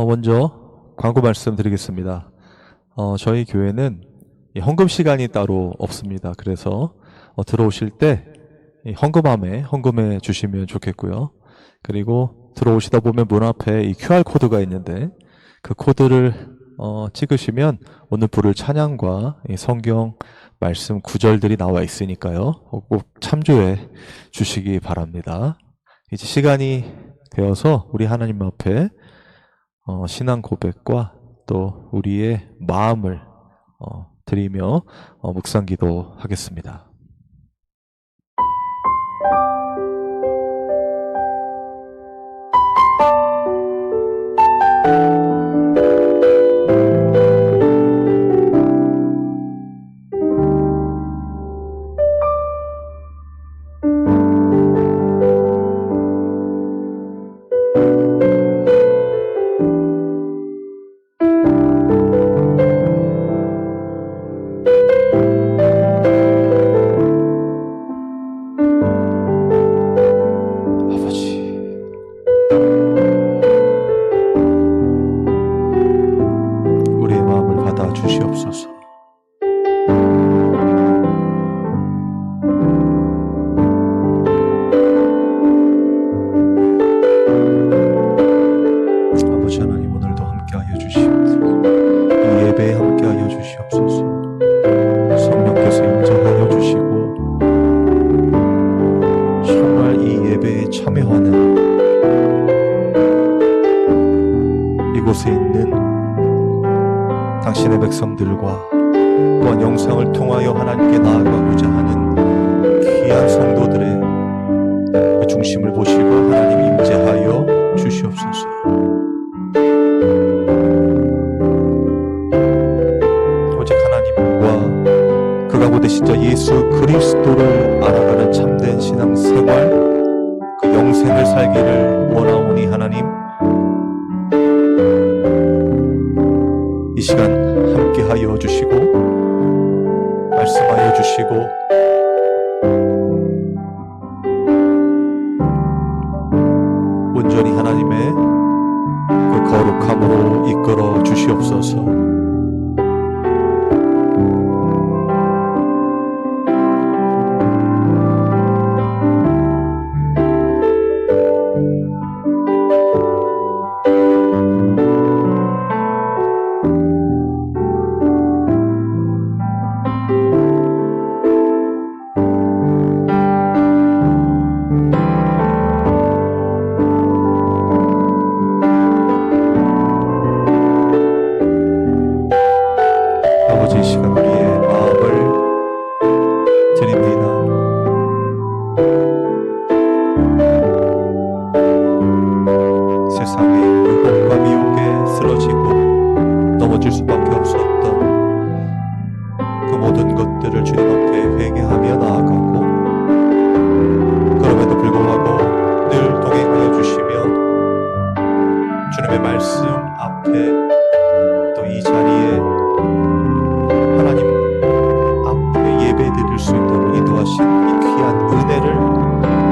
먼저 광고 말씀드리겠습니다. 저희 교회는 이 헌금 시간이 따로 없습니다. 그래서 들어오실 때 이 헌금함에 헌금해 주시면 좋겠고요. 그리고 들어오시다 보면 문 앞에 이 QR 코드가 있는데 그 코드를 찍으시면 오늘 부를 찬양과 이 성경 말씀 구절들이 나와 있으니까요. 꼭 참조해 주시기 바랍니다. 이제 시간이 되어서 우리 하나님 앞에 신앙 고백과 또 우리의 마음을 드리며 묵상 기도하겠습니다. 우리의 마음을 받아 주시옵소서. 아버지 하나님, 오늘도 함께하여 주시옵소서. 이 예배에 함께하여 주시옵소서. 성령께서 임재하여 주시고 정말 이 예배에 참여하는 이곳에 있는 당신의 백성들과 또한 영상을 통하여 하나님께 나아가고자 하는 귀한 성도들의 그 중심을 보시고 하나님 임재하여 주시옵소서. 오직 하나님과 그 가운데 진짜 예수 그리스도를 알아가는 참된 신앙생활, 그 영생을 살기를 원하오니 하나님, 이 시간 함께하여 주시고 말씀하여 주시고 온전히 하나님의 그 거룩함으로 이끌어 주시옵소서. 아버지, 이 시간 우리의 마음을 드립니다. 세상의 유혹과 미혹에 쓰러지고 넘어질 수밖에 없었던 그 모든 것들을 주님 앞에 회개하며 나아가고, 그럼에도 불구하고 늘 동행하여 주시며 주님의 말씀 앞에 또 이 자리에 하나님 앞에 예배 드릴 수 있도록 인도하신 이 귀한 은혜를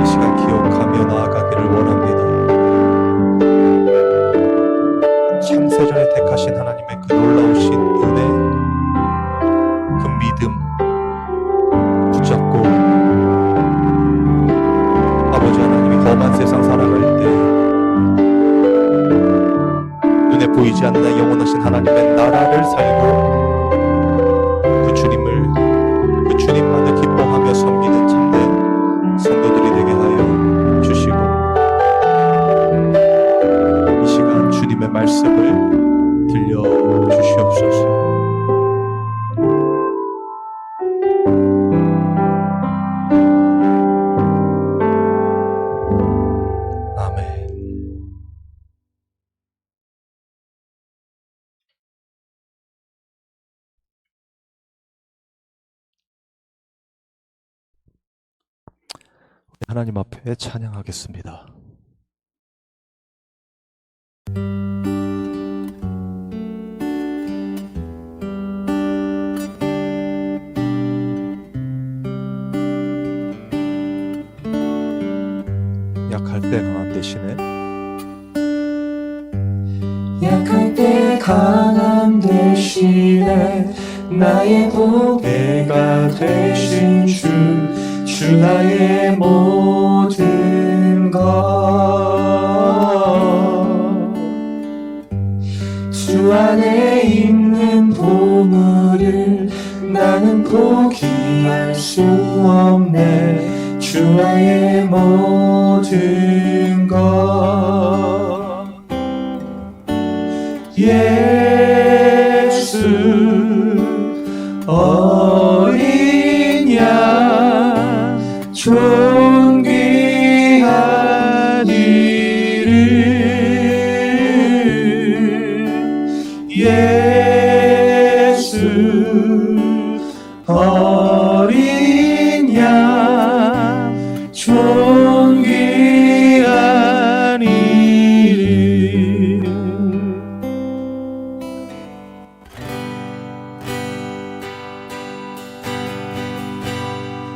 이 시간 기억하며 나아가기를 원합니다. 창세전에 택하신 하나님의 그 놀라우신 은혜, 그 믿음 붙잡고 아버지 하나님이 험한 세상 살아갈 때 눈에 보이지 않는 영원하신 하나님의 나라를 살고 그 주님만을 기뻐하며 섬기는 참된 성도들이 되게 하여 주시고, 이 시간 주님의 말씀을 들려주시옵소서. 아멘. 하나님 앞에 찬양하겠습니다. 약할 때 강한 대신에 약할 때 강함 되시네. 나의 보배가 되신 주 나의 모든 것. 주 안에 있는 보물을 나는 포기할 수 없네. 주 나의 모든 것. 예수 어린 양 존귀한 이름. 예수 어린 양 존귀한 이름.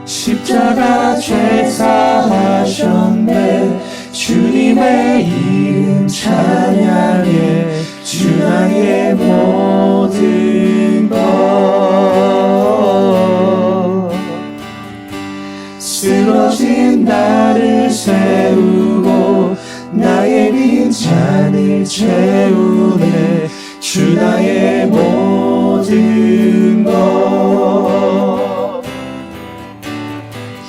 십자가 죄사하셨네. 주님의 이름 찬양해. 주 나의 모든 것. 쓰러진 나를 세우고 나의 빈잔을 채우네. 주 나의 모든 것.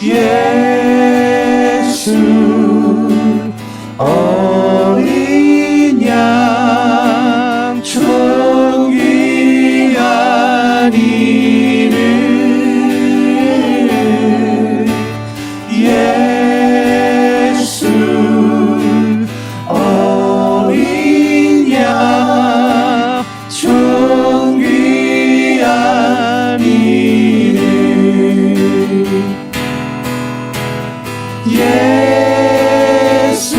예수 어린 양 존귀한 이름. 예수 어린 양 존귀한 이름. 예수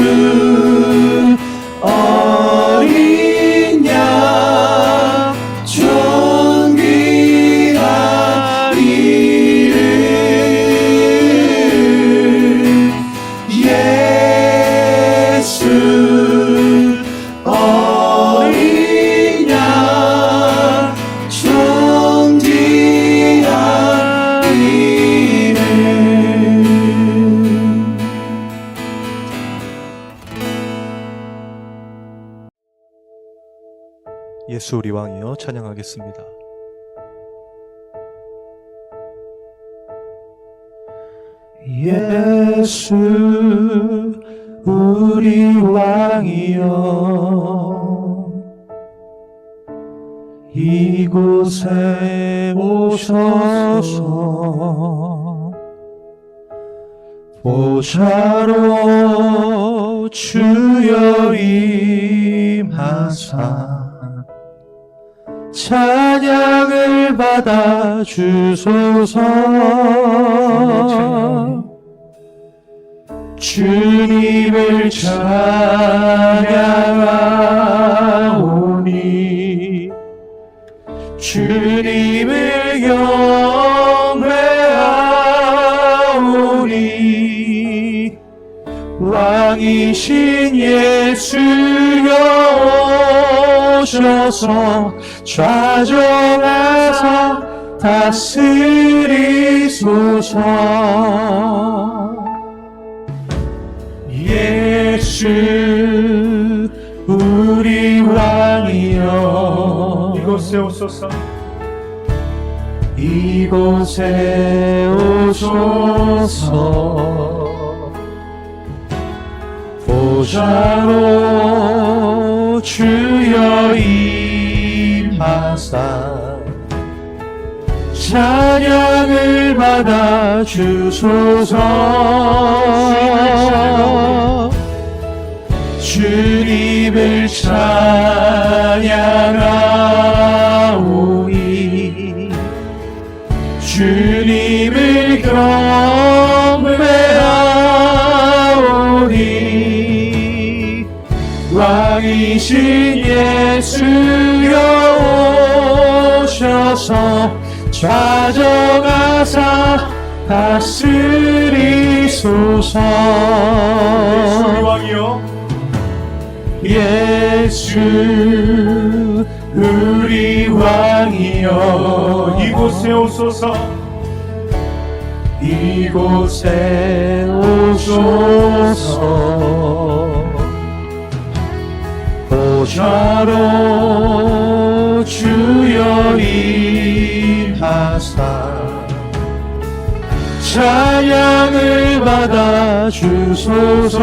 어린 양 존귀한 이름. 예수 어린 양 존귀한 이름. 예수 우리 왕이여 찬양하겠습니다. 예수 우리 왕이여 이곳에 오셔서 보좌로 주여 임하사 찬양을 받아 주소서. 주님을 찬양하오니 주님을 경배하오니 왕이신 예수여 오셔서 좌정하사 다스리소서. 예수 우리 왕이여 이곳에 오소서. 이곳에 오소서. 보좌로 주여 임하사 찬양을 받아 주소서. 주님을 찬양하오니 주님을 경배하오니 왕이신 예수여 오셔서 좌정하사 다스리소서. 예수 우리 왕이여 예수 우리 왕이여 이곳에 오소서 이곳에 오소서 보좌로 주여 임하사 찬양을 받아 주소서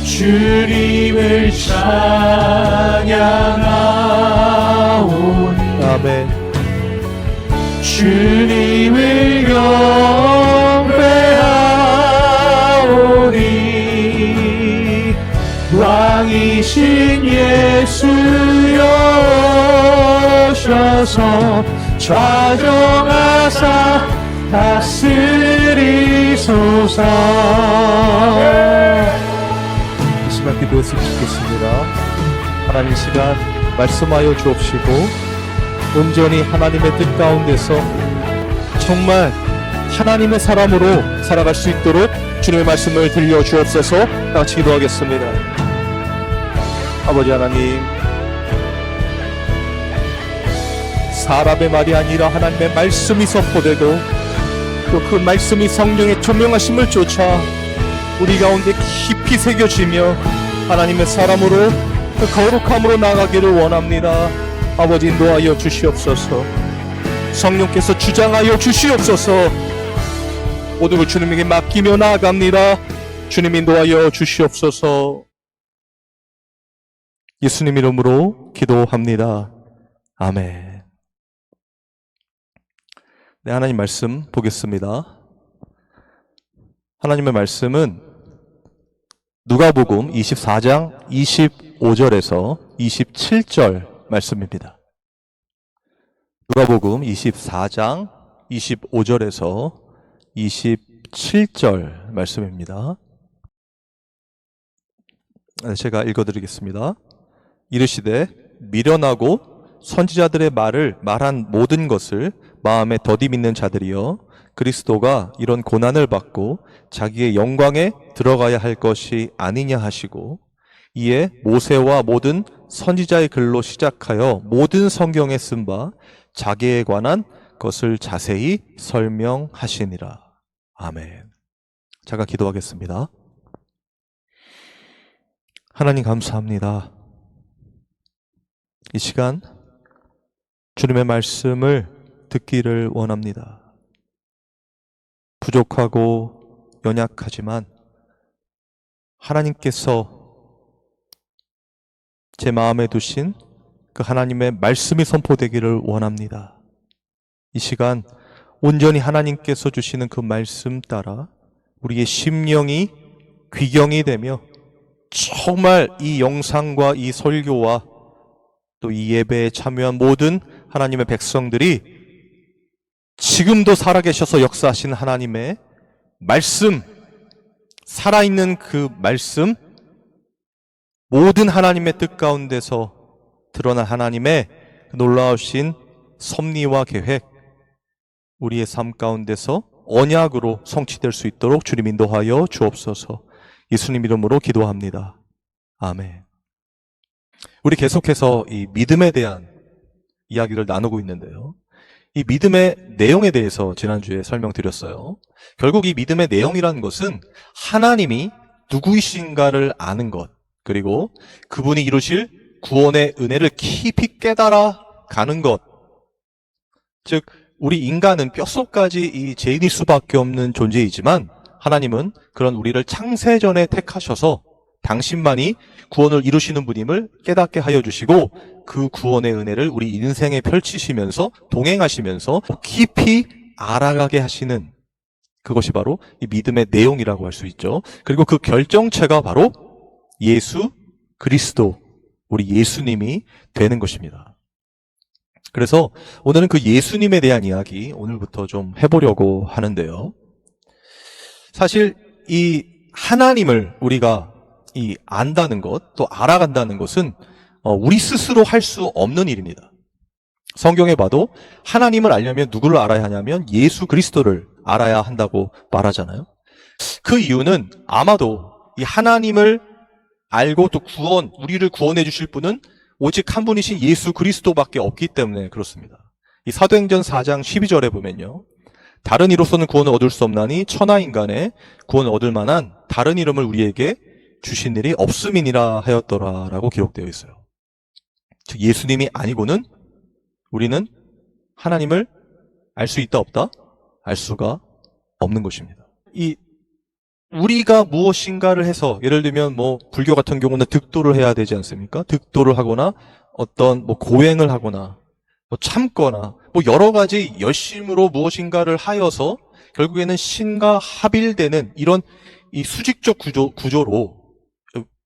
주님을 찬양하오니 아멘. 주님을 경배하오니 왕이신 예수여 오셔서 좌정하사 다스리소서. 이 시간 기도했으면 좋겠습니다. 하나님, 이 시간 말씀하여 주옵시고 온전히 하나님의 뜻 가운데서 정말 하나님의 사람으로 살아갈 수 있도록 주님의 말씀을 들려주옵소서. 다 같이 기도하겠습니다. 아버지 하나님, 사람의 말이 아니라 하나님의 말씀이 선포되고 또 그 말씀이 성령의 조명하심을 쫓아 우리 가운데 깊이 새겨지며 하나님의 사람으로 그 거룩함으로 나가기를 원합니다. 아버지, 인도하여 주시옵소서. 성령께서 주장하여 주시옵소서. 모든 걸 주님에게 맡기며 나아갑니다. 주님 인도하여 주시옵소서. 예수님 이름으로 기도합니다. 아멘. 네, 하나님 말씀 보겠습니다. 하나님의 말씀은 누가복음 24장 25절에서 27절 말씀입니다. 누가복음 24장 25절에서 27절 말씀입니다. 제가 읽어드리겠습니다. 이르시되 미련하고 선지자들의 말을 말한 모든 것을 마음에 더디 믿는 자들이여, 그리스도가 이런 고난을 받고 자기의 영광에 들어가야 할 것이 아니냐 하시고, 이에 모세와 모든 선지자의 글로 시작하여 모든 성경에 쓴 바 자기에 관한 것을 자세히 설명하시니라. 아멘. 잠깐 기도하겠습니다. 하나님 감사합니다. 이 시간 주님의 말씀을 듣기를 원합니다. 부족하고 연약하지만 하나님께서 제 마음에 두신 그 하나님의 말씀이 선포되기를 원합니다. 이 시간 온전히 하나님께서 주시는 그 말씀 따라 우리의 심령이 귀경이 되며 정말 이 영상과 이 설교와 또 이 예배에 참여한 모든 하나님의 백성들이 지금도 살아계셔서 역사하신 하나님의 말씀, 살아있는 그 말씀, 모든 하나님의 뜻 가운데서 드러난 하나님의 놀라우신 섭리와 계획, 우리의 삶 가운데서 언약으로 성취될 수 있도록 주님 인도하여 주옵소서. 예수님 이름으로 기도합니다. 아멘. 우리 계속해서 이 믿음에 대한 이야기를 나누고 있는데요. 이 믿음의 내용에 대해서 지난주에 설명드렸어요. 결국 이 믿음의 내용이라는 것은 하나님이 누구이신가를 아는 것, 그리고 그분이 이루실 구원의 은혜를 깊이 깨달아 가는 것. 즉 우리 인간은 뼛속까지 이 죄인일 수밖에 없는 존재이지만 하나님은 그런 우리를 창세전에 택하셔서 당신만이 구원을 이루시는 분임을 깨닫게 하여 주시고 그 구원의 은혜를 우리 인생에 펼치시면서 동행하시면서 깊이 알아가게 하시는 그것이 바로 이 믿음의 내용이라고 할 수 있죠. 그리고 그 결정체가 바로 예수 그리스도, 우리 예수님이 되는 것입니다. 그래서 오늘은 그 예수님에 대한 이야기 오늘부터 좀 해보려고 하는데요. 사실 이 하나님을 우리가 이 안다는 것, 또 알아간다는 것은 우리 스스로 할 수 없는 일입니다. 성경에 봐도 하나님을 알려면 누구를 알아야 하냐면 예수 그리스도를 알아야 한다고 말하잖아요. 그 이유는 아마도 이 하나님을 알고 또 우리를 구원해 주실 분은 오직 한 분이신 예수 그리스도밖에 없기 때문에 그렇습니다. 이 사도행전 4장 12절에 보면요. 다른 이로서는 구원을 얻을 수 없나니 천하 인간의 구원을 얻을 만한 다른 이름을 우리에게 주신 일이 없음이니라 하였더라라고 기록되어 있어요. 즉 예수님이 아니고는 우리는 하나님을 알 수 있다 없다? 알 수가 없는 것입니다. 우리가 무엇인가를 해서 예를 들면 불교 같은 경우는 득도를 해야 되지 않습니까? 득도를 하거나 어떤 고행을 하거나 참거나 여러 가지 열심으로 무엇인가를 하여서 결국에는 신과 합일되는 이런 이 수직적 구조로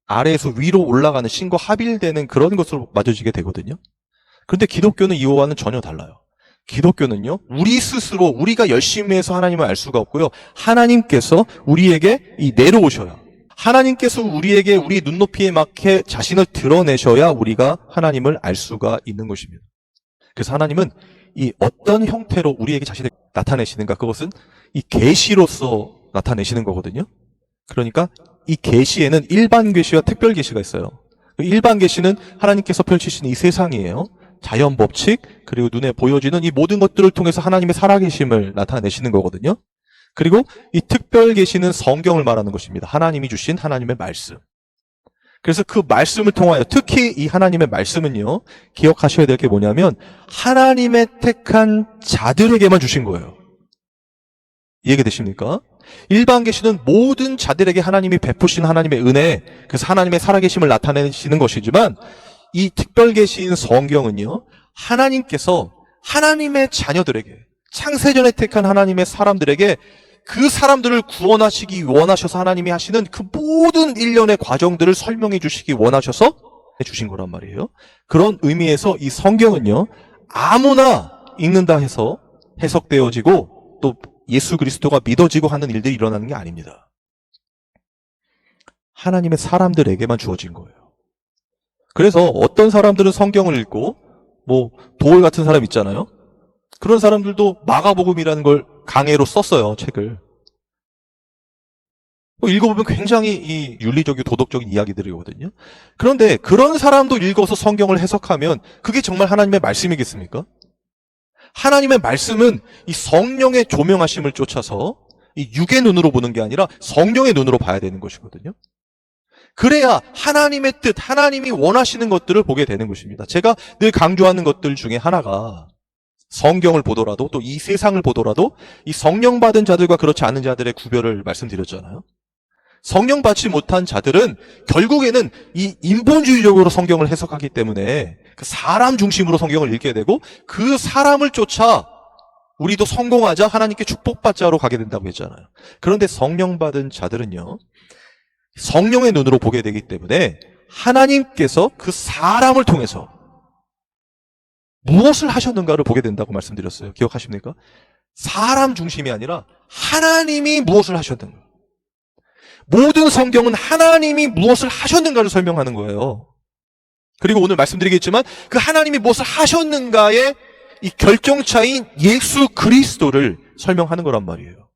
아래에서 위로 올라가는 신과 합일되는 그런 것으로 맞춰지게 되거든요. 그런데 기독교는 이와는 전혀 달라요. 기독교는요, 우리 스스로 우리가 열심히 해서 하나님을 알 수가 없고요. 하나님께서 우리에게 내려오셔야, 하나님께서 우리에게 우리 눈높이에 맞게 자신을 드러내셔야 우리가 하나님을 알 수가 있는 것입니다. 그래서 하나님은 이 어떤 형태로 우리에게 자신을 나타내시는가, 그것은 이 계시로서 나타내시는 거거든요. 그러니까 이 계시에는 일반 계시와 특별 계시가 있어요. 일반 계시는 하나님께서 펼치신 이 세상이에요. 자연 법칙, 그리고 눈에 보여지는 이 모든 것들을 통해서 하나님의 살아계심을 나타내시는 거거든요. 그리고 이 특별 계시는 성경을 말하는 것입니다. 하나님이 주신 하나님의 말씀. 그래서 그 말씀을 통하여, 특히 이 하나님의 말씀은요, 기억하셔야 될 게 뭐냐면 하나님의 택한 자들에게만 주신 거예요. 이해되십니까? 일반 계시는 모든 자들에게 하나님이 베푸신 하나님의 은혜, 그래서 하나님의 살아계심을 나타내시는 것이지만 이 특별 계시인 성경은요, 하나님께서 하나님의 자녀들에게, 창세전에 택한 하나님의 사람들에게 그 사람들을 구원하시기 원하셔서 하나님이 하시는 그 모든 일련의 과정들을 설명해 주시기 원하셔서 해주신 거란 말이에요. 그런 의미에서 이 성경은요, 아무나 읽는다 해서 해석되어지고 또 예수 그리스도가 믿어지고 하는 일들이 일어나는 게 아닙니다. 하나님의 사람들에게만 주어진 거예요. 그래서 어떤 사람들은 성경을 읽고 도월 같은 사람 있잖아요. 그런 사람들도 마가복음이라는 걸 강해로 썼어요, 책을. 읽어보면 굉장히 이 윤리적이고 도덕적인 이야기들이거든요. 그런데 그런 사람도 읽어서 성경을 해석하면 그게 정말 하나님의 말씀이겠습니까? 하나님의 말씀은 이 성령의 조명하심을 쫓아서 이 육의 눈으로 보는 게 아니라 성령의 눈으로 봐야 되는 것이거든요. 그래야 하나님의 뜻, 하나님이 원하시는 것들을 보게 되는 것입니다. 제가 늘 강조하는 것들 중에 하나가 성경을 보더라도 또 이 세상을 보더라도 이 성령 받은 자들과 그렇지 않은 자들의 구별을 말씀드렸잖아요. 성령 받지 못한 자들은 결국에는 이 인본주의적으로 성경을 해석하기 때문에 그 사람 중심으로 성경을 읽게 되고 그 사람을 쫓아 우리도 성공하자, 하나님께 축복받자로 가게 된다고 했잖아요. 그런데 성령 받은 자들은요, 성령의 눈으로 보게 되기 때문에 하나님께서 그 사람을 통해서 무엇을 하셨는가를 보게 된다고 말씀드렸어요. 기억하십니까? 사람 중심이 아니라 하나님이 무엇을 하셨는가. 모든 성경은 하나님이 무엇을 하셨는가를 설명하는 거예요. 그리고 오늘 말씀드리겠지만 그 하나님이 무엇을 하셨는가의 이 결정차인 예수 그리스도를 설명하는 거란 말이에요.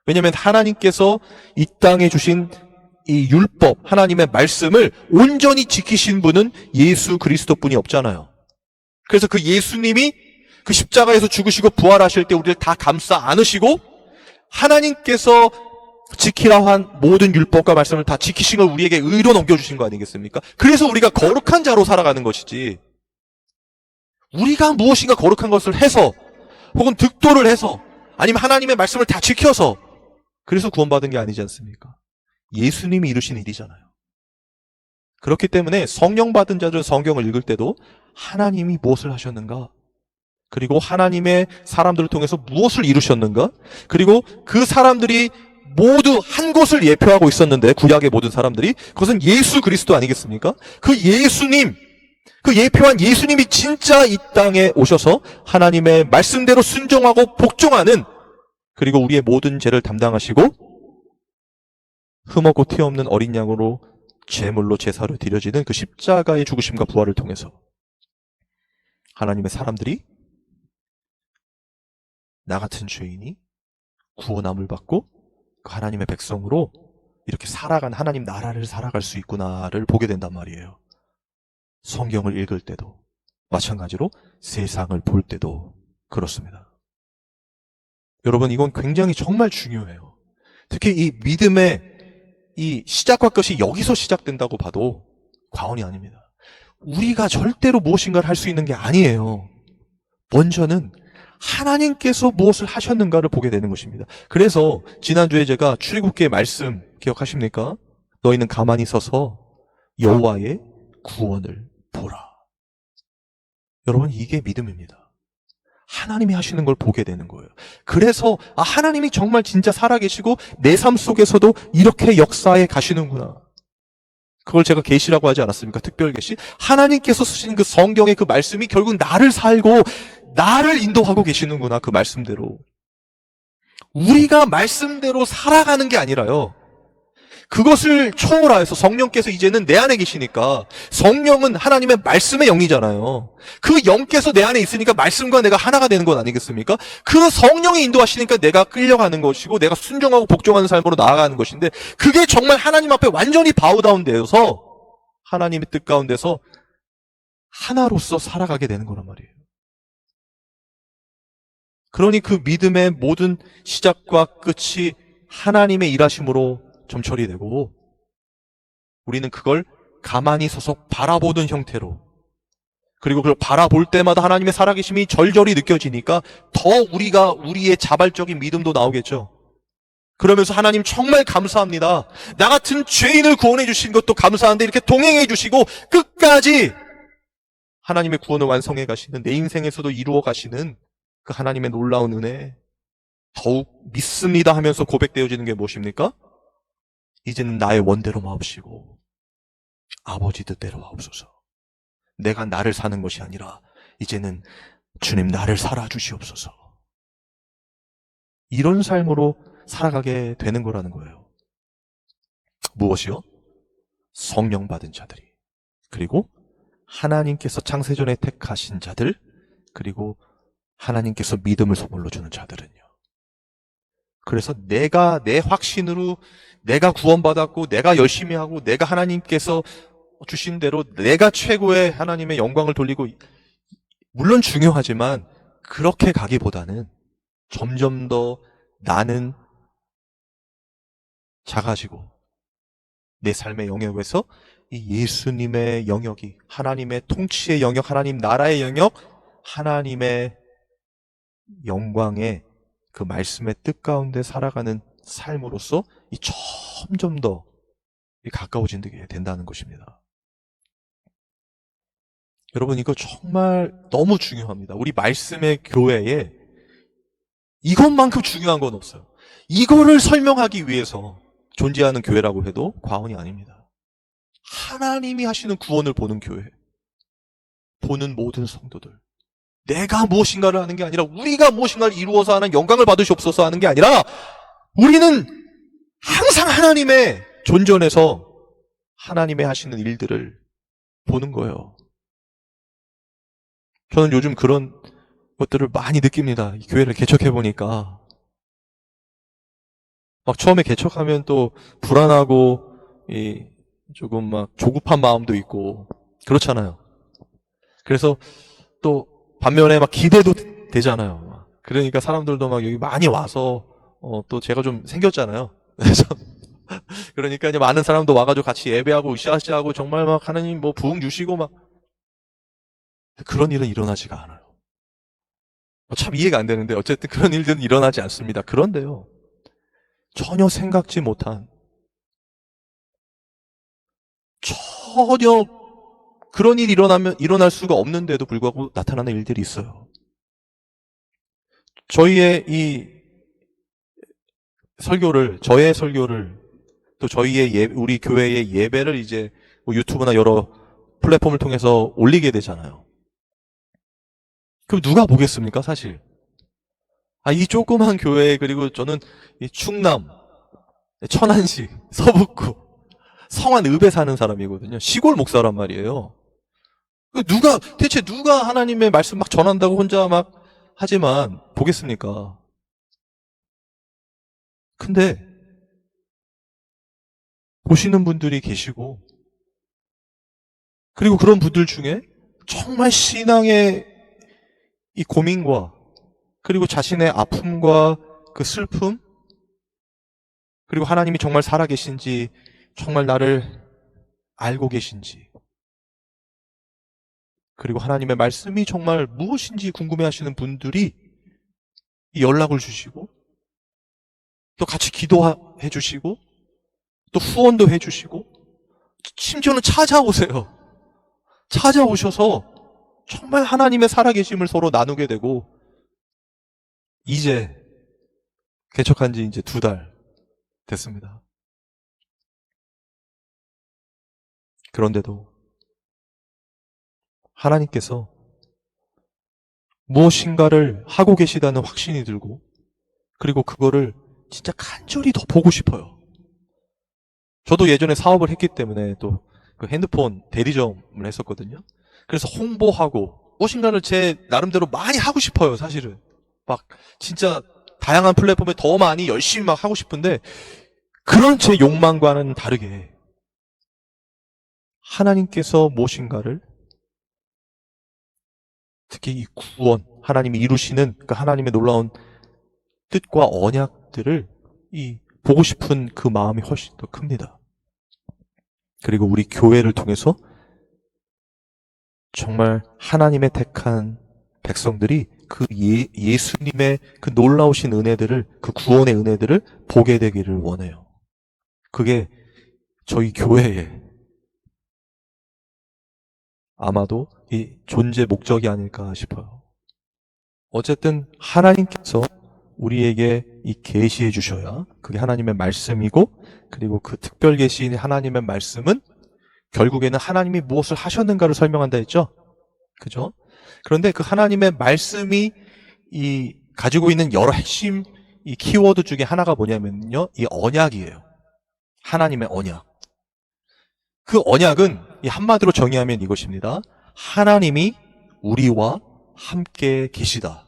왜냐하면 하나님께서 이 땅에 주신 이 율법, 하나님의 말씀을 온전히 지키신 분은 예수 그리스도뿐이 없잖아요. 그래서 그 예수님이 그 십자가에서 죽으시고 부활하실 때 우리를 다 감싸 안으시고 하나님께서 지키라 한 모든 율법과 말씀을 다 지키신 걸 우리에게 의로 넘겨주신 거 아니겠습니까? 그래서 우리가 거룩한 자로 살아가는 것이지, 우리가 무엇인가 거룩한 것을 해서 혹은 득도를 해서 아니면 하나님의 말씀을 다 지켜서 그래서 구원받은 게 아니지 않습니까? 예수님이 이루신 일이잖아요. 그렇기 때문에 성령 받은 자들은 성경을 읽을 때도 하나님이 무엇을 하셨는가, 그리고 하나님의 사람들을 통해서 무엇을 이루셨는가, 그리고 그 사람들이 모두 한 곳을 예표하고 있었는데, 구약의 모든 사람들이, 그것은 예수 그리스도 아니겠습니까? 그 예수님, 그 예표한 예수님이 진짜 이 땅에 오셔서 하나님의 말씀대로 순종하고 복종하는, 그리고 우리의 모든 죄를 담당하시고 흠없고 티 없는 어린 양으로 제물로 제사로 드려지는 그 십자가의 죽으심과 부활을 통해서 하나님의 사람들이, 나 같은 죄인이 구원함을 받고 그 하나님의 백성으로 이렇게 살아간 하나님 나라를 살아갈 수 있구나를 보게 된단 말이에요. 성경을 읽을 때도 마찬가지로 세상을 볼 때도 그렇습니다. 여러분, 이건 굉장히 정말 중요해요. 특히 이 믿음의 이 시작과 끝이 여기서 시작된다고 봐도 과언이 아닙니다. 우리가 절대로 무엇인가를 할 수 있는 게 아니에요. 먼저는 하나님께서 무엇을 하셨는가를 보게 되는 것입니다. 그래서 지난주에 제가 출애굽기의 말씀 기억하십니까? 너희는 가만히 서서 여호와의 구원을 보라. 여러분, 이게 믿음입니다. 하나님이 하시는 걸 보게 되는 거예요. 그래서 하나님이 정말 진짜 살아계시고 내 삶 속에서도 이렇게 역사에 가시는구나. 그걸 제가 계시라고 하지 않았습니까? 특별 계시. 하나님께서 쓰신 그 성경의 그 말씀이 결국 나를 살고 나를 인도하고 계시는구나. 그 말씀대로. 우리가 말씀대로 살아가는 게 아니라요. 그것을 초월하여서 성령께서 이제는 내 안에 계시니까, 성령은 하나님의 말씀의 영이잖아요. 그 영께서 내 안에 있으니까 말씀과 내가 하나가 되는 건 아니겠습니까? 그 성령이 인도하시니까 내가 끌려가는 것이고 내가 순종하고 복종하는 삶으로 나아가는 것인데, 그게 정말 하나님 앞에 완전히 바우다운 되어서 하나님의 뜻 가운데서 하나로서 살아가게 되는 거란 말이에요. 그러니 그 믿음의 모든 시작과 끝이 하나님의 일하심으로 점철이 되고, 우리는 그걸 가만히 서서 바라보는 형태로, 그리고 그걸 바라볼 때마다 하나님의 살아계심이 절절히 느껴지니까 더 우리가 우리의 자발적인 믿음도 나오겠죠. 그러면서 하나님 정말 감사합니다. 나 같은 죄인을 구원해 주신 것도 감사한데 이렇게 동행해 주시고 끝까지 하나님의 구원을 완성해 가시는, 내 인생에서도 이루어 가시는 그 하나님의 놀라운 은혜, 더욱 믿습니다 하면서 고백되어지는 게 무엇입니까? 이제는 나의 원대로 마옵시고 아버지 뜻대로 하옵소서. 내가 나를 사는 것이 아니라 이제는 주님 나를 살아주시옵소서. 이런 삶으로 살아가게 되는 거라는 거예요. 무엇이요? 성령 받은 자들이, 그리고 하나님께서 창세전에 택하신 자들, 그리고 하나님께서 믿음을 선물로 주는 자들은요. 그래서 내가 내 확신으로 내가 구원받았고 내가 열심히 하고 내가 하나님께서 주신 대로 내가 최고의 하나님의 영광을 돌리고, 물론 중요하지만 그렇게 가기보다는 점점 더 나는 작아지고 내 삶의 영역에서 이 예수님의 영역이, 하나님의 통치의 영역, 하나님 나라의 영역, 하나님의 영광의 그 말씀의 뜻 가운데 살아가는 삶으로서 이 점점 더 가까워지게 된다는 것입니다. 여러분, 이거 정말 너무 중요합니다. 우리 말씀의 교회에 이것만큼 중요한 건 없어요. 이거를 설명하기 위해서 존재하는 교회라고 해도 과언이 아닙니다. 하나님이 하시는 구원을 보는 교회, 보는 모든 성도들, 내가 무엇인가를 하는 게 아니라 우리가 무엇인가를 이루어서 하는, 영광을 받으시옵소서 하는 게 아니라 우리는 항상 하나님의 존전에서 하나님의 하시는 일들을 보는 거예요. 저는 요즘 그런 것들을 많이 느낍니다. 이 교회를 개척해보니까. 막 처음에 개척하면 또 불안하고, 조금 막 조급한 마음도 있고, 그렇잖아요. 그래서 또 반면에 막 기대도 되잖아요. 그러니까 사람들도 막 여기 많이 와서, 또 제가 좀 생겼잖아요. 그래서 그러니까 이제 많은 사람도 와가지고 같이 예배하고 으쌰으쌰하고 정말 막 하나님 뭐 부흥 주시고 막, 그런 일은 일어나지가 않아요. 참 이해가 안 되는데 어쨌든 그런 일들은 일어나지 않습니다. 그런데요, 전혀 생각지 못한, 전혀 그런 일이 일어날 수가 없는데도 불구하고 나타나는 일들이 있어요. 저의 설교를, 또 우리 교회의 예배를 이제 뭐 유튜브나 여러 플랫폼을 통해서 올리게 되잖아요. 그럼 누가 보겠습니까, 사실? 이 조그만 교회, 그리고 저는 이 충남, 천안시, 서북구, 성안읍에 사는 사람이거든요. 시골 목사란 말이에요. 대체 누가 하나님의 말씀 막 전한다고 혼자 막 하지만 보겠습니까? 근데 보시는 분들이 계시고, 그리고 그런 분들 중에 정말 신앙의 이 고민과 그리고 자신의 아픔과 그 슬픔, 그리고 하나님이 정말 살아계신지, 정말 나를 알고 계신지, 그리고 하나님의 말씀이 정말 무엇인지 궁금해하시는 분들이 이 연락을 주시고, 또 같이 기도해 주시고, 또 후원도 해 주시고, 심지어는 찾아오세요. 찾아오셔서 정말 하나님의 살아계심을 서로 나누게 되고, 이제 개척한 지 이제 2달 됐습니다. 그런데도 하나님께서 무엇인가를 하고 계시다는 확신이 들고, 그리고 그거를 진짜 간절히 더 보고 싶어요. 저도 예전에 사업을 했기 때문에 또 그 핸드폰 대리점을 했었거든요. 그래서 홍보하고 무엇인가를 제 나름대로 많이 하고 싶어요, 사실은. 막 진짜 다양한 플랫폼에 더 많이 열심히 막 하고 싶은데, 그런 제 욕망과는 다르게 하나님께서 무엇인가를, 특히 이 구원, 하나님이 이루시는 그 하나님의 놀라운 뜻과 언약들을 이 보고 싶은 그 마음이 훨씬 더 큽니다. 그리고 우리 교회를 통해서 정말 하나님의 택한 백성들이 그 예수님의 그 놀라우신 은혜들을, 그 구원의 은혜들을 보게 되기를 원해요. 그게 저희 교회의 아마도 이 존재 목적이 아닐까 싶어요. 어쨌든 하나님께서 우리에게 이 계시해 주셔야 그게 하나님의 말씀이고, 그리고 그 특별 계시인 하나님의 말씀은 결국에는 하나님이 무엇을 하셨는가를 설명한다 했죠? 그죠? 그런데 그 하나님의 말씀이 이 가지고 있는 여러 핵심 이 키워드 중에 하나가 뭐냐면요, 이 언약이에요. 하나님의 언약. 그 언약은 이 한마디로 정의하면 이것입니다. 하나님이 우리와 함께 계시다.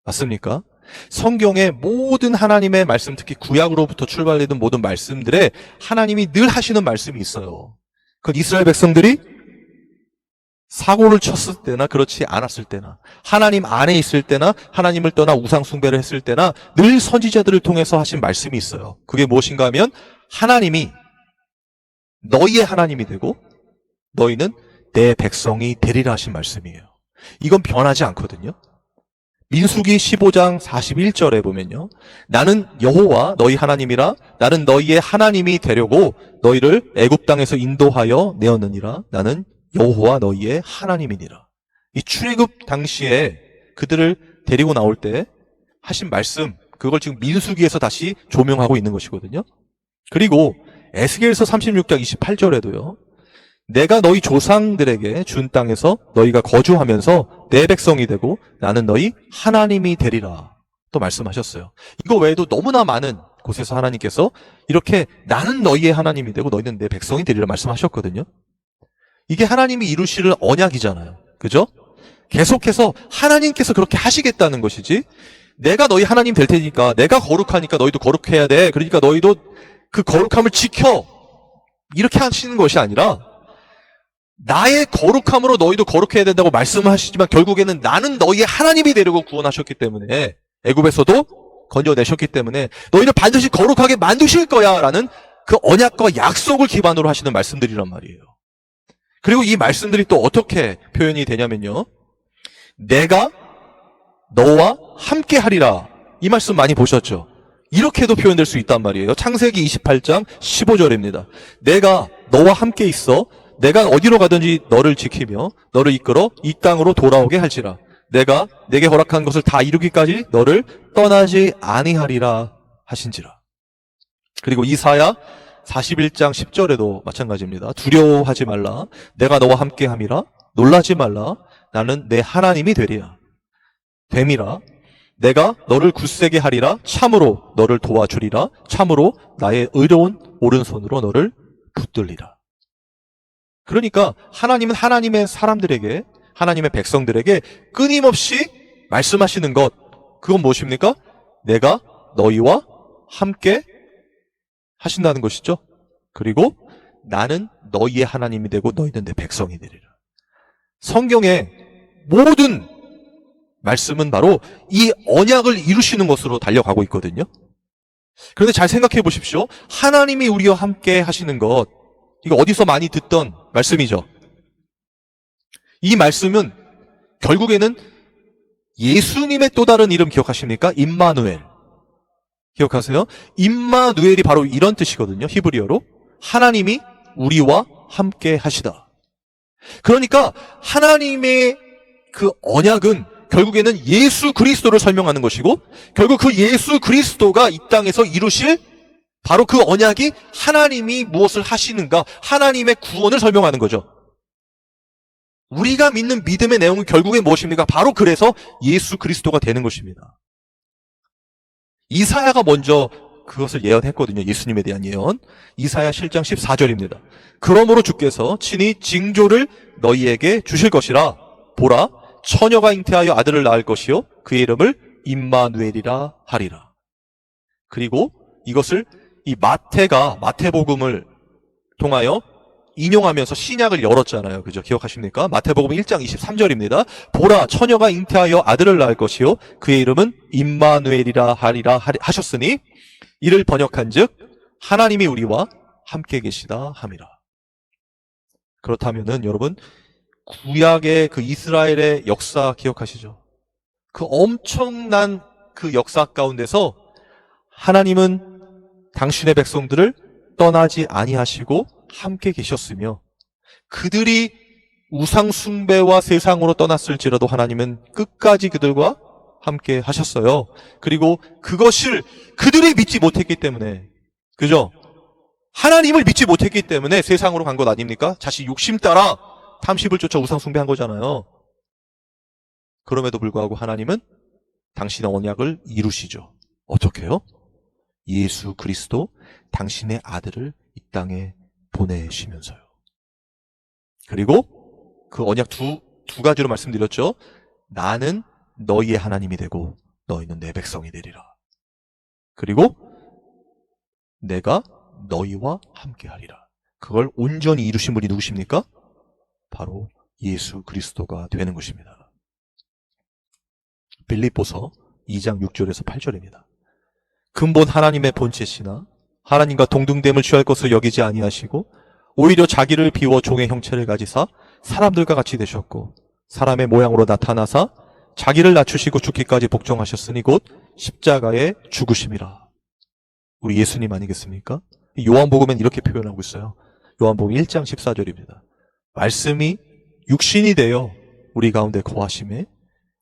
맞습니까? 성경의 모든 하나님의 말씀, 특히 구약으로부터 출발되는 모든 말씀들에 하나님이 늘 하시는 말씀이 있어요. 그 이스라엘 백성들이 사고를 쳤을 때나 그렇지 않았을 때나, 하나님 안에 있을 때나, 하나님을 떠나 우상 숭배를 했을 때나 늘 선지자들을 통해서 하신 말씀이 있어요. 그게 무엇인가 하면 하나님이 너희의 하나님이 되고 너희는 내 백성이 되리라 하신 말씀이에요. 이건 변하지 않거든요. 민수기 15장 41절에 보면요, 나는 여호와 너희 하나님이라, 나는 너희의 하나님이 되려고 너희를 애굽 땅에서 인도하여 내었느니라, 나는 여호와 너희의 하나님이니라. 이 출애굽 당시에 그들을 데리고 나올 때 하신 말씀, 그걸 지금 민수기에서 다시 조명하고 있는 것이거든요. 그리고 에스겔서 36장 28절에도요, 내가 너희 조상들에게 준 땅에서 너희가 거주하면서 내 백성이 되고 나는 너희 하나님이 되리라 또 말씀하셨어요. 이거 외에도 너무나 많은 곳에서 하나님께서 이렇게 나는 너희의 하나님이 되고 너희는 내 백성이 되리라 말씀하셨거든요. 이게 하나님이 이루실 언약이잖아요. 그죠? 계속해서 하나님께서 그렇게 하시겠다는 것이지, 내가 너희 하나님 될 테니까, 내가 거룩하니까 너희도 거룩해야 돼, 그러니까 너희도 그 거룩함을 지켜, 이렇게 하시는 것이 아니라, 나의 거룩함으로 너희도 거룩해야 된다고 말씀을 하시지만 결국에는 나는 너희의 하나님이 되려고 구원하셨기 때문에, 애굽에서도 건져내셨기 때문에 너희를 반드시 거룩하게 만드실 거야 라는 그 언약과 약속을 기반으로 하시는 말씀들이란 말이에요. 그리고 이 말씀들이 또 어떻게 표현이 되냐면요, 내가 너와 함께 하리라, 이 말씀 많이 보셨죠? 이렇게도 표현될 수 있단 말이에요. 창세기 28장 15절입니다. 내가 너와 함께 있어 내가 어디로 가든지 너를 지키며 너를 이끌어 이 땅으로 돌아오게 할지라. 내가 내게 허락한 것을 다 이루기까지 너를 떠나지 아니하리라 하신지라. 그리고 이사야 41장 10절에도 마찬가지입니다. 두려워하지 말라. 내가 너와 함께 함이라. 놀라지 말라. 나는 내 하나님이 되리라. 됨이라. 내가 너를 굳세게 하리라. 참으로 너를 도와주리라. 참으로 나의 의로운 오른손으로 너를 붙들리라. 그러니까 하나님은 하나님의 사람들에게, 하나님의 백성들에게 끊임없이 말씀하시는 것, 그건 무엇입니까? 내가 너희와 함께 하신다는 것이죠. 그리고 나는 너희의 하나님이 되고 너희는 내 백성이 되리라. 성경의 모든 말씀은 바로 이 언약을 이루시는 것으로 달려가고 있거든요. 그런데 잘 생각해 보십시오. 하나님이 우리와 함께 하시는 것, 이거 어디서 많이 듣던 말씀이죠. 이 말씀은 결국에는 예수님의 또 다른 이름 기억하십니까? 임마누엘. 기억하세요? 임마누엘이 바로 이런 뜻이거든요. 히브리어로. 하나님이 우리와 함께 하시다. 그러니까 하나님의 그 언약은 결국에는 예수 그리스도를 설명하는 것이고, 결국 그 예수 그리스도가 이 땅에서 이루실 바로 그 언약이 하나님이 무엇을 하시는가, 하나님의 구원을 설명하는 거죠. 우리가 믿는 믿음의 내용은 결국에 무엇입니까? 바로 그래서 예수 그리스도가 되는 것입니다. 이사야가 먼저 그것을 예언했거든요. 예수님에 대한 예언. 이사야 7장 14절입니다. 그러므로 주께서 친히 징조를 너희에게 주실 것이라. 보라, 처녀가 잉태하여 아들을 낳을 것이요 그의 이름을 임마누엘이라 하리라. 그리고 이것을 이 마태복음을 통하여 인용하면서 신약을 열었잖아요. 그죠? 기억하십니까? 마태복음 1장 23절입니다. 보라, 처녀가 잉태하여 아들을 낳을 것이요 그의 이름은 임마누엘이라 하리라 하셨으니 이를 번역한즉 하나님이 우리와 함께 계시다 함이라. 그렇다면은 여러분, 구약의 그 이스라엘의 역사 기억하시죠? 그 엄청난 그 역사 가운데서 하나님은 당신의 백성들을 떠나지 아니하시고 함께 계셨으며, 그들이 우상 숭배와 세상으로 떠났을지라도 하나님은 끝까지 그들과 함께 하셨어요. 그리고 그것을 그들이 믿지 못했기 때문에, 그죠? 하나님을 믿지 못했기 때문에 세상으로 간 것 아닙니까? 자신 욕심 따라 탐심을 쫓아 우상 숭배한 거잖아요. 그럼에도 불구하고 하나님은 당신의 언약을 이루시죠. 어떻게 해요? 예수 그리스도 당신의 아들을 이 땅에 보내시면서요. 그리고 그 언약 두 가지로 말씀드렸죠. 나는 너희의 하나님이 되고 너희는 내 백성이 되리라. 그리고 내가 너희와 함께 하리라. 그걸 온전히 이루신 분이 누구십니까? 바로 예수 그리스도가 되는 것입니다. 빌립보서 2장 6절에서 8절입니다. 근본 하나님의 본체시나 하나님과 동등됨을 취할 것을 여기지 아니하시고 오히려 자기를 비워 종의 형체를 가지사 사람들과 같이 되셨고 사람의 모양으로 나타나사 자기를 낮추시고 죽기까지 복종하셨으니 곧 십자가에 죽으심이라. 우리 예수님 아니겠습니까? 요한복음엔 이렇게 표현하고 있어요. 요한복음 1장 14절입니다. 말씀이 육신이 되어 우리 가운데 거하심에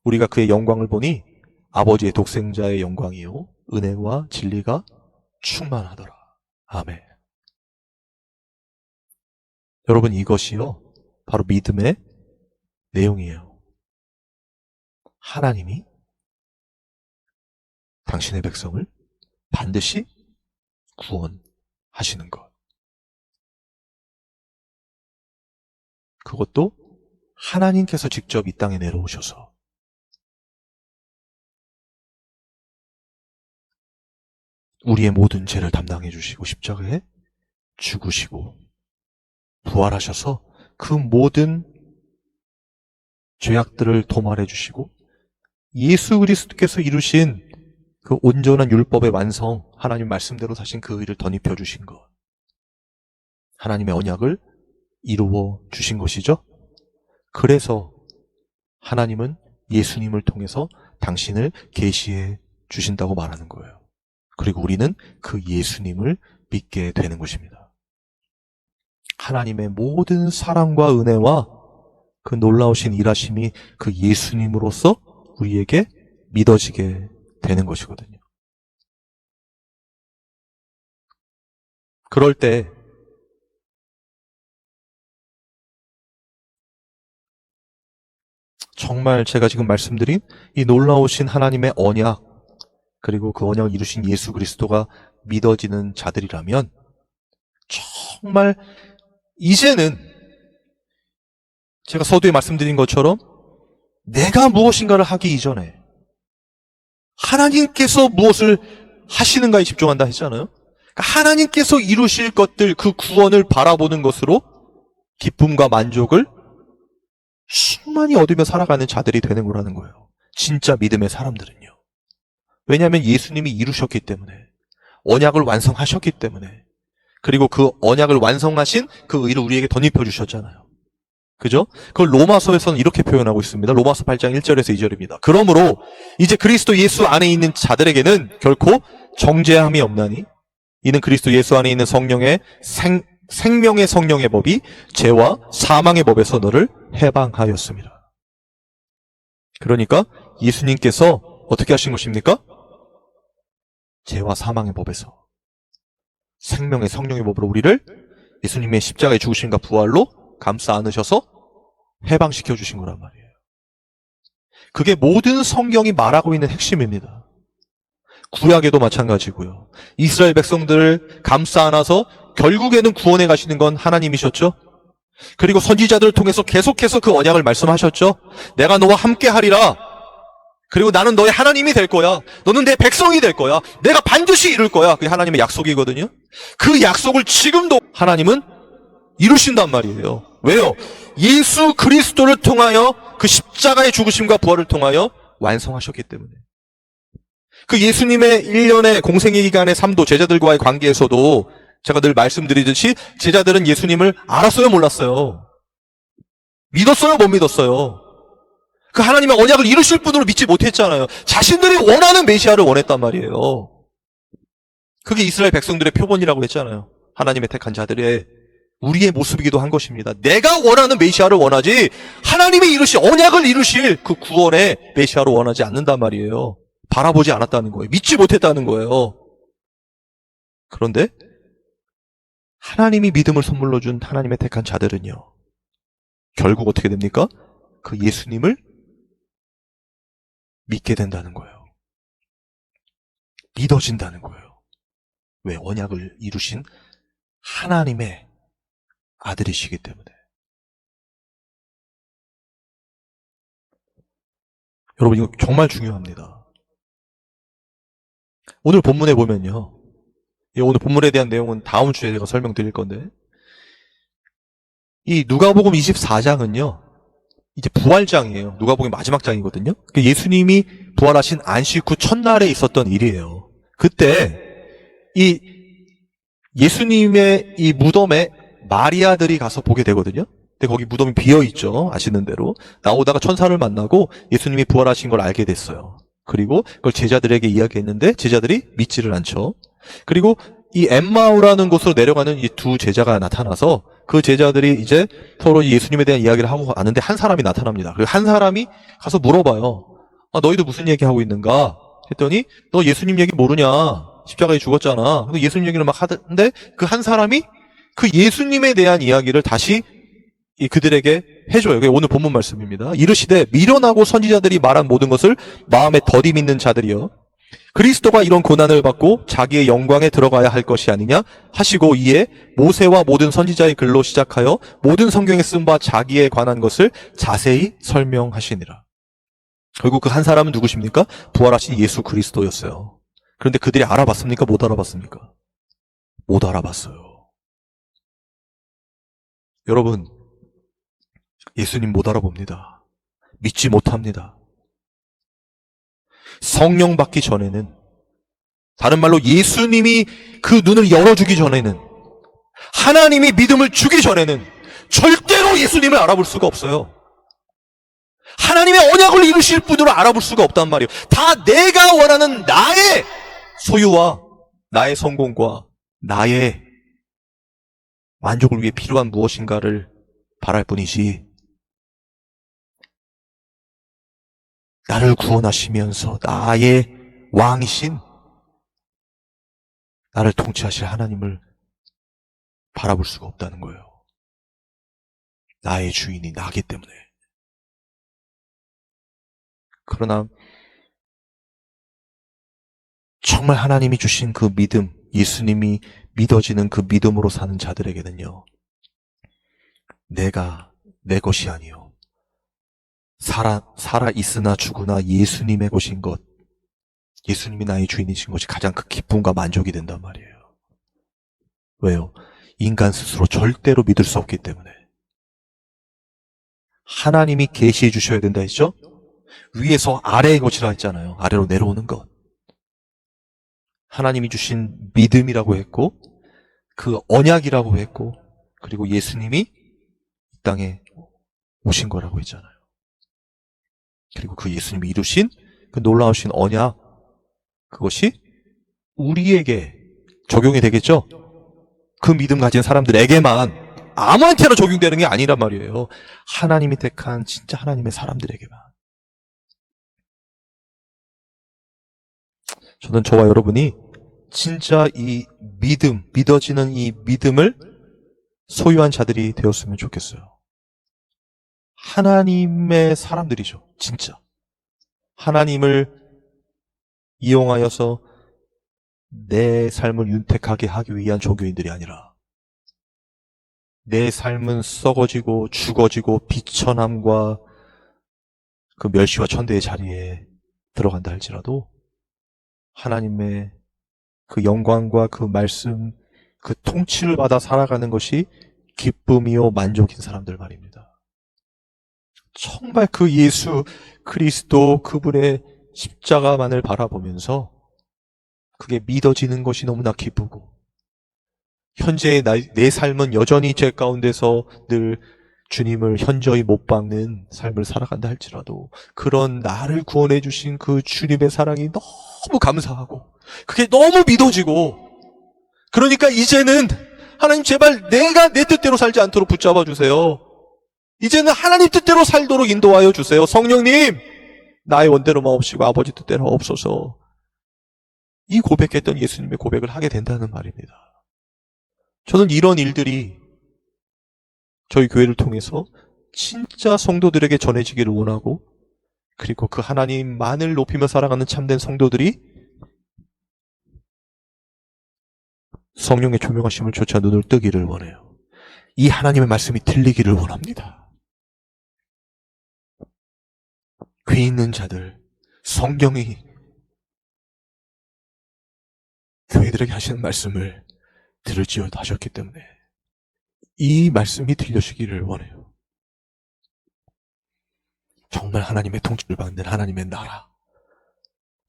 우리가 그의 영광을 보니 아버지의 독생자의 영광이요 은혜와 진리가 충만하더라. 아멘. 여러분, 이것이요 바로 믿음의 내용이에요. 하나님이 당신의 백성을 반드시 구원하시는 것. 그것도 하나님께서 직접 이 땅에 내려오셔서 우리의 모든 죄를 담당해 주시고 십자가에 죽으시고 부활하셔서 그 모든 죄악들을 도말해 주시고 예수 그리스도께서 이루신 그 온전한 율법의 완성, 하나님 말씀대로 사신 그 의를 덧입혀 주신 것, 하나님의 언약을 이루어 주신 것이죠. 그래서 하나님은 예수님을 통해서 당신을 계시해 주신다고 말하는 거예요. 그리고 우리는 그 예수님을 믿게 되는 것입니다. 하나님의 모든 사랑과 은혜와 그 놀라우신 일하심이 그 예수님으로서 우리에게 믿어지게 되는 것이거든요. 그럴 때 정말 제가 지금 말씀드린 이 놀라우신 하나님의 언약, 그리고 그 언약을 이루신 예수 그리스도가 믿어지는 자들이라면 정말 이제는 제가 서두에 말씀드린 것처럼 내가 무엇인가를 하기 이전에 하나님께서 무엇을 하시는가에 집중한다 했잖아요. 하나님께서 이루실 것들, 그 구원을 바라보는 것으로 기쁨과 만족을 충만히 얻으며 살아가는 자들이 되는 거라는 거예요. 진짜 믿음의 사람들은요. 왜냐하면 예수님이 이루셨기 때문에, 언약을 완성하셨기 때문에, 그리고 그 언약을 완성하신 그 의를 우리에게 덧입혀 주셨잖아요. 그죠? 그걸 로마서에서는 이렇게 표현하고 있습니다. 로마서 8장 1절에서 2절입니다. 그러므로 이제 그리스도 예수 안에 있는 자들에게는 결코 정죄함이 없나니 이는 그리스도 예수 안에 있는 성령의 생명의 성령의 법이 죄와 사망의 법에서 너를 해방하였습니다. 그러니까 예수님께서 어떻게 하신 것입니까? 죄와 사망의 법에서 생명의 성령의 법으로 우리를 예수님의 십자가의 죽으심과 부활로 감싸 안으셔서 해방시켜 주신 거란 말이에요. 그게 모든 성경이 말하고 있는 핵심입니다. 구약에도 마찬가지고요. 이스라엘 백성들을 감싸 안아서 결국에는 구원해 가시는 건 하나님이셨죠. 그리고 선지자들을 통해서 계속해서 그 언약을 말씀하셨죠. 내가 너와 함께 하리라. 그리고 나는 너의 하나님이 될 거야. 너는 내 백성이 될 거야. 내가 반드시 이룰 거야. 그게 하나님의 약속이거든요. 그 약속을 지금도 하나님은 이루신단 말이에요. 왜요? 예수 그리스도를 통하여 그 십자가의 죽으심과 부활을 통하여 완성하셨기 때문에. 그 예수님의 1년의 공생의 기간의 삶도 제자들과의 관계에서도 제가 늘 말씀드리듯이 제자들은 예수님을 알았어요, 몰랐어요? 믿었어요, 못 믿었어요? 그 하나님의 언약을 이루실 분으로 믿지 못했잖아요. 자신들이 원하는 메시아를 원했단 말이에요. 그게 이스라엘 백성들의 표본이라고 했잖아요. 하나님의 택한 자들의 우리의 모습이기도 한 것입니다. 내가 원하는 메시아를 원하지 하나님이 이루실 언약을 이루실 그 구원의 메시아를 원하지 않는단 말이에요. 바라보지 않았다는 거예요. 믿지 못했다는 거예요. 그런데 하나님이 믿음을 선물로 준 하나님의 택한 자들은요, 결국 어떻게 됩니까? 그 예수님을 믿게 된다는 거예요. 믿어진다는 거예요. 왜? 언약을 이루신 하나님의 아들이시기 때문에. 여러분, 이거 정말 중요합니다. 오늘 본문에 보면요, 오늘 본문에 대한 내용은 다음 주에 제가 설명드릴 건데, 이 누가복음 24장은요 이제 부활장이에요. 누가복음 마지막 장이거든요. 예수님이 부활하신 안식 후 첫날에 있었던 일이에요. 그때 이 예수님의 이 무덤에 마리아들이 가서 보게 되거든요. 근데 거기 무덤이 비어 있죠. 아시는 대로. 나오다가 천사를 만나고 예수님이 부활하신 걸 알게 됐어요. 그리고 그걸 제자들에게 이야기했는데 제자들이 믿지를 않죠. 그리고 이 엠마오라는 곳으로 내려가는 이 두 제자가 나타나서 그 제자들이 이제 서로 예수님에 대한 이야기를 하고 가는데 한 사람이 나타납니다. 그리고 한 사람이 가서 물어봐요. 너희들 무슨 얘기하고 있는가? 했더니 너 예수님 얘기 모르냐? 십자가에 죽었잖아. 예수님 얘기를 막 하는데 그 한 사람이 그 예수님에 대한 이야기를 다시 그들에게 해줘요. 그게 오늘 본문 말씀입니다. 이르시되 미련하고 선지자들이 말한 모든 것을 마음에 더디 믿는 자들이여 그리스도가 이런 고난을 받고 자기의 영광에 들어가야 할 것이 아니냐 하시고 이에 모세와 모든 선지자의 글로 시작하여 모든 성경에 쓴 바 자기에 관한 것을 자세히 설명하시니라. 결국 그 한 사람은 누구십니까? 부활하신 예수 그리스도였어요. 그런데 그들이 알아봤습니까? 못 알아봤습니까? 못 알아봤어요. 여러분, 예수님 못 알아봅니다. 믿지 못합니다. 성령 받기 전에는, 다른 말로 예수님이 그 눈을 열어주기 전에는, 하나님이 믿음을 주기 전에는 절대로 예수님을 알아볼 수가 없어요. 하나님의 언약을 이루실 분으로 알아볼 수가 없단 말이에요. 다 내가 원하는 나의 소유와 나의 성공과 나의 만족을 위해 필요한 무엇인가를 바랄 뿐이지, 나를 구원하시면서 나의 왕이신 나를 통치하실 하나님을 바라볼 수가 없다는 거예요. 나의 주인이 나기 때문에. 그러나 정말 하나님이 주신 그 믿음, 예수님이 믿어지는 그 믿음으로 사는 자들에게는요, 내가 내 것이 아니요 살아 있으나 죽으나 예수님의 것인 것, 예수님이 나의 주인이신 것이 가장 그 기쁨과 만족이 된단 말이에요. 왜요? 인간 스스로 절대로 믿을 수 없기 때문에. 하나님이 계시해 주셔야 된다 했죠? 위에서 아래의 것이라 했잖아요. 아래로 내려오는 것. 하나님이 주신 믿음이라고 했고, 그 언약이라고 했고, 그리고 예수님이 이 땅에 오신 거라고 했잖아요. 그리고 그 예수님이 이루신 그 놀라우신 언약, 그것이 우리에게 적용이 되겠죠? 그 믿음 가진 사람들에게만, 아무한테나 적용되는 게 아니란 말이에요. 하나님이 택한 진짜 하나님의 사람들에게만. 저는 저와 여러분이 진짜 이 믿음, 믿어지는 이 믿음을 소유한 자들이 되었으면 좋겠어요. 하나님의 사람들이죠. 진짜. 하나님을 이용하여서 내 삶을 윤택하게 하기 위한 종교인들이 아니라 내 삶은 썩어지고 죽어지고 비천함과 그 멸시와 천대의 자리에 들어간다 할지라도 하나님의 그 영광과 그 말씀, 그 통치를 받아 살아가는 것이 기쁨이요 만족인 사람들 말입니다. 정말 그 예수 그리스도 그분의 십자가만을 바라보면서 그게 믿어지는 것이 너무나 기쁘고, 현재의 내 삶은 여전히 죄 가운데서 늘 주님을 현저히 못 박는 삶을 살아간다 할지라도 그런 나를 구원해 주신 그 주님의 사랑이 너무 감사하고 그게 너무 믿어지고, 그러니까 이제는 하나님 제발 내가 내 뜻대로 살지 않도록 붙잡아 주세요. 이제는 하나님 뜻대로 살도록 인도하여 주세요. 성령님, 나의 원대로 마옵시고 아버지 뜻대로 없어서. 이 고백했던 예수님의 고백을 하게 된다는 말입니다. 저는 이런 일들이 저희 교회를 통해서 진짜 성도들에게 전해지기를 원하고, 그리고 그 하나님만을 높이며 살아가는 참된 성도들이 성령의 조명하심을 쫓아 눈을 뜨기를 원해요. 이 하나님의 말씀이 들리기를 원합니다. 귀 있는 자들, 성령이 교회들에게 하시는 말씀을 들을지어다 하셨기 때문에 이 말씀이 들려주기를 원해요. 정말 하나님의 통치를 받는 하나님의 나라,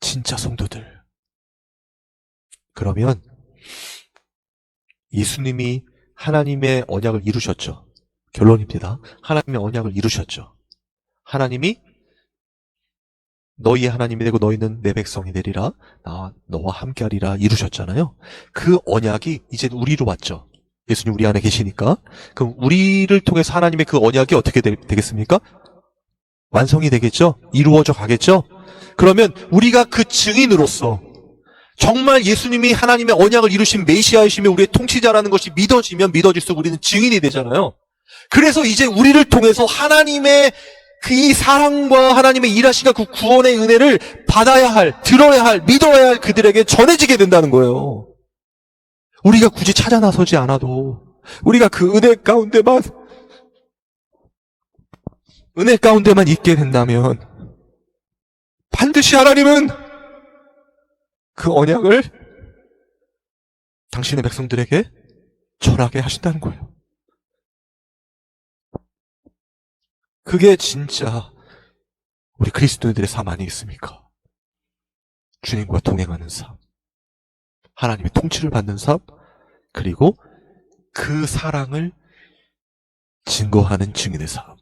진짜 성도들. 그러면 예수님이 하나님의 언약을 이루셨죠. 결론입니다. 하나님의 언약을 이루셨죠. 하나님이 너희의 하나님이 되고 너희는 내 백성이 되리라, 나와 너와 함께하리라 이루셨잖아요. 그 언약이 이제 우리로 왔죠. 예수님 우리 안에 계시니까. 그럼 우리를 통해서 하나님의 그 언약이 어떻게 되겠습니까? 완성이 되겠죠? 이루어져 가겠죠? 그러면 우리가 그 증인으로서 정말 예수님이 하나님의 언약을 이루신 메시아이시며 우리의 통치자라는 것이 믿어지면 믿어질수록 우리는 증인이 되잖아요. 그래서 이제 우리를 통해서 하나님의 그 이 사랑과 하나님의 일하시가 그 구원의 은혜를 받아야 할, 들어야 할, 믿어야 할 그들에게 전해지게 된다는 거예요. 우리가 굳이 찾아 나서지 않아도 우리가 그 은혜 가운데만 있게 된다면 반드시 하나님은 그 언약을 당신의 백성들에게 전하게 하신다는 거예요. 그게 진짜 우리 그리스도인들의 삶 아니겠습니까? 주님과 동행하는 삶, 하나님의 통치를 받는 삶, 그리고 그 사랑을 증거하는 증인의 삶.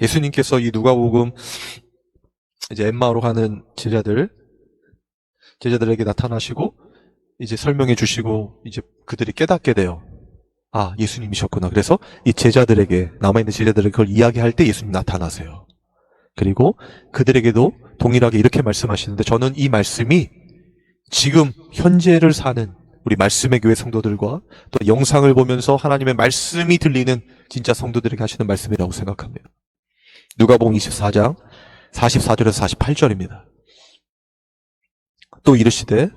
예수님께서 이 누가복음 이제 엠마오로 가는 제자들에게 나타나시고 이제 설명해 주시고 이제 그들이 깨닫게 돼요. 아, 예수님이셨구나. 그래서 이 제자들에게, 남아있는 제자들에게 그걸 이야기할 때 예수님 나타나세요. 그리고 그들에게도 동일하게 이렇게 말씀하시는데, 저는 이 말씀이 지금 현재를 사는 우리 말씀의 교회 성도들과 또 영상을 보면서 하나님의 말씀이 들리는 진짜 성도들에게 하시는 말씀이라고 생각합니다. 누가복음 24장 44절에서 48절입니다. 또 이르시되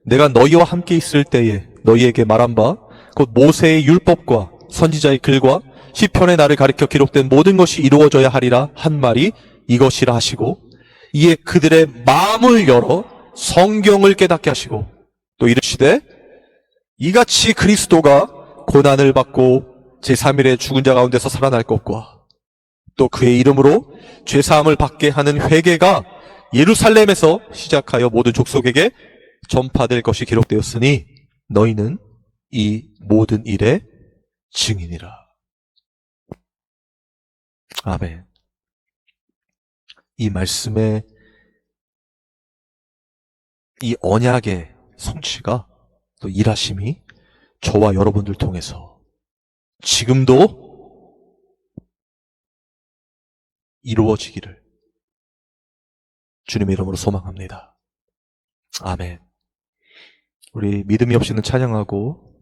내가 너희와 함께 있을 때에 너희에게 말한 바 곧 모세의 율법과 선지자의 글과 시편의 나를 가리켜 기록된 모든 것이 이루어져야 하리라 한 말이 이것이라 하시고, 이에 그들의 마음을 열어 성경을 깨닫게 하시고 또 이르시되 이같이 그리스도가 고난을 받고 제3일에 죽은 자 가운데서 살아날 것과 또 그의 이름으로 죄사함을 받게 하는 회개가 예루살렘에서 시작하여 모든 족속에게 전파될 것이 기록되었으니 너희는 이 모든 일의 증인이라. 아멘. 이 말씀의 이 언약의 성취가 또 일하심이 저와 여러분들 통해서 지금도 이루어지기를 주님의 이름으로 소망합니다. 아멘. 우리 믿음이 없이는 찬양하고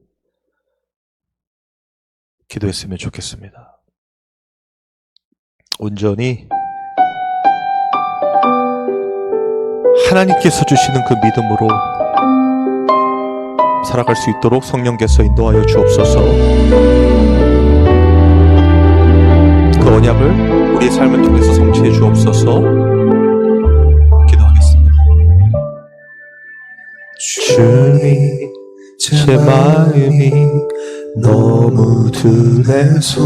기도했으면 좋겠습니다. 온전히 하나님께서 주시는 그 믿음으로 살아갈 수 있도록 성령께서 인도하여 주옵소서. 그 언약을 우리의 삶을 통해서 성취해 주옵소서. 기도하겠습니다. 주님, 제 마음이 너무 둔해서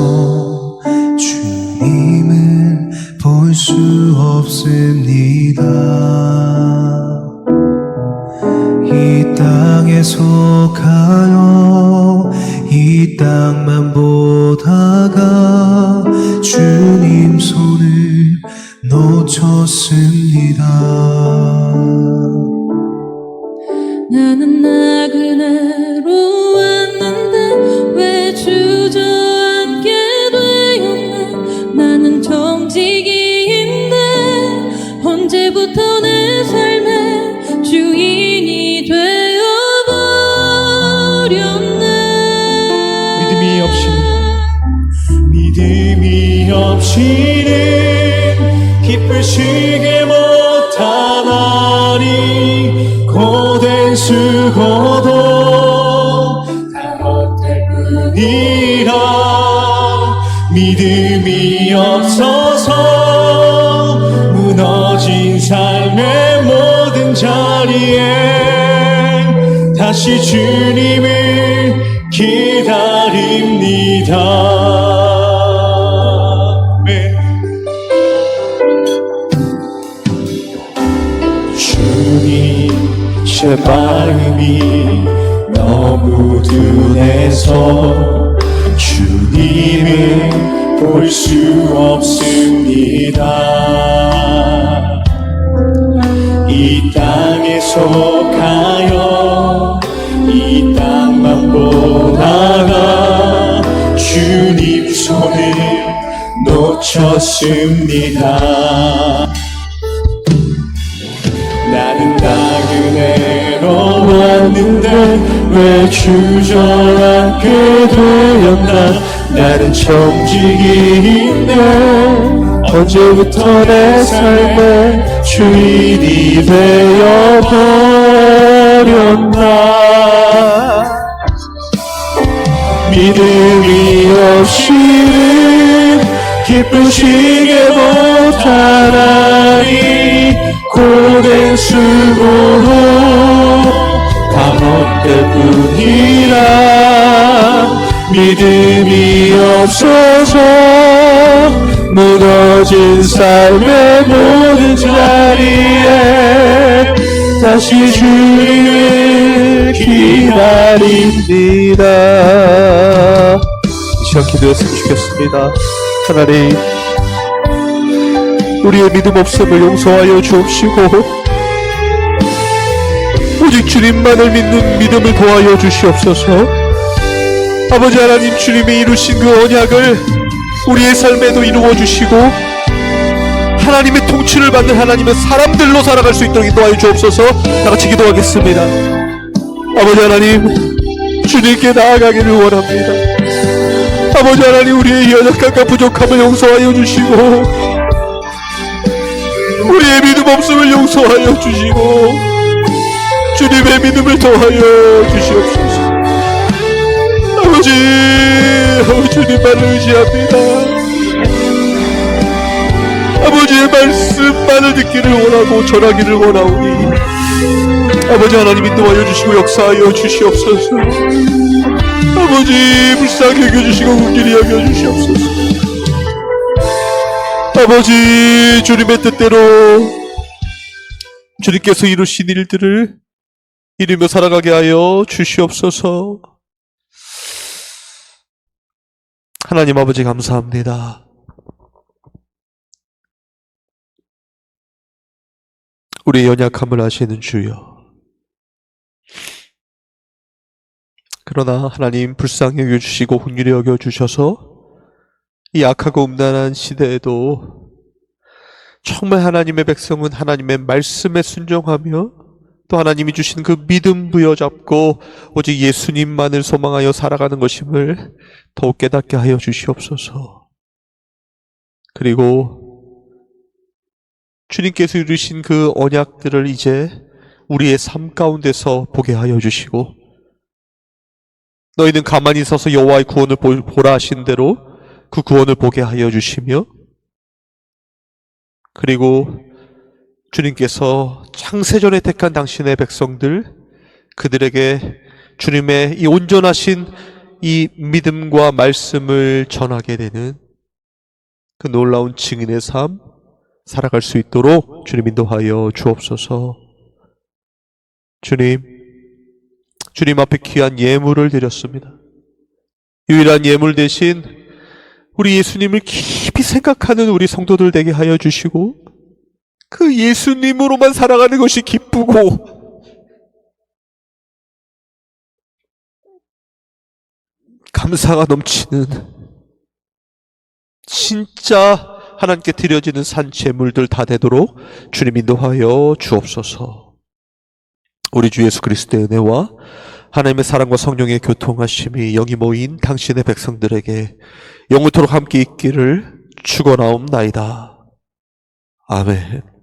주님을 볼 수 없습니다. 이 땅에 속하여 이 땅만 보다가 주님 손을 놓쳤습니다. 나는 나그네로 왔는데 왜 주저앉게 되었나. 나는 정직이인데 언제부터 내 삶의 주인이 되어버렸나. 믿음이 없이는 기쁘시게 못하나니 고된 수고도 다 헛될 뿐이라. 믿음이 없어서 무너진 삶의 모든 자리에 다시 주님을 기다립니다. 주님, 제 마음이 너무 둔해서 주님을 볼 수 없습니다. 이 땅에 속하여 이 땅만 보다가 주님 손을 놓쳤습니다. 나는 나그네로 왔는데 왜 주저앉게 되었나. 나는 정직이인데 언제부터 내 삶의 주인이 되어버렸나. 믿음이 없이는 기쁘시게 못하나니 고된 수고로 다 헛될 뿐이라. 믿음이 없어서 무너진 삶의 모든 자리에 다시 주님을 기다립니다. 이 시간 기도했으면 좋겠습니다. 하나님, 우리의 믿음 없음을 용서하여 주옵시고 오직 주님만을 믿는 믿음을 도와여 주시옵소서. 아버지 하나님, 주님이 이루신 그 언약을 우리의 삶에도 이루어 주시고 하나님의 통치를 받는 하나님의 사람들로 살아갈 수 있도록 인도하여 주옵소서. 다같이 기도하겠습니다. 아버지 하나님, 주님께 나아가기를 원합니다. 아버지 하나님, 우리의 연약함과 부족함을 용서하여 주시고 우리의 믿음 없음을 용서하여 주시고 주님의 믿음을 더하여 주시옵소서. 아버지, 주님만을 의지합니다. 아버지의 말씀만을 듣기를 원하고 전하기를 원하오니 아버지 하나님 인도하여 주시고 역사하여 주시옵소서. 아버지 불쌍히 여겨주시고 긍휼히 여겨주시옵소서. 아버지 주님의 뜻대로 주님께서 이루신 일들을 이루며 살아가게 하여 주시옵소서. 하나님 아버지 감사합니다. 우리의 연약함을 아시는 주여. 그러나 하나님 불쌍히 여겨주시고 긍휼히 여겨주셔서 이 악하고 음란한 시대에도 정말 하나님의 백성은 하나님의 말씀에 순종하며 또 하나님이 주신 그 믿음 부여잡고 오직 예수님만을 소망하여 살아가는 것임을 더욱 깨닫게 하여 주시옵소서. 그리고 주님께서 이루신 그 언약들을 이제 우리의 삶 가운데서 보게 하여 주시고 너희는 가만히 서서 여호와의 구원을 보라 하신 대로 그 구원을 보게 하여 주시며 그리고 주님께서 창세전에 택한 당신의 백성들 그들에게 주님의 이 온전하신 이 믿음과 말씀을 전하게 되는 그 놀라운 증인의 삶 살아갈 수 있도록 주님 인도하여 주옵소서. 주님 앞에 귀한 예물을 드렸습니다. 유일한 예물 대신 우리 예수님을 깊이 생각하는 우리 성도들 되게 하여 주시고 그 예수님으로만 살아가는 것이 기쁘고 감사가 넘치는 진짜 하나님께 드려지는 산 제물들 다 되도록 주님 인도하여 주옵소서. 우리 주 예수 그리스도의 은혜와 하나님의 사랑과 성령의 교통하심이 영이 모인 당신의 백성들에게 영원토록 함께 있기를 축원하옵나이다. 아멘.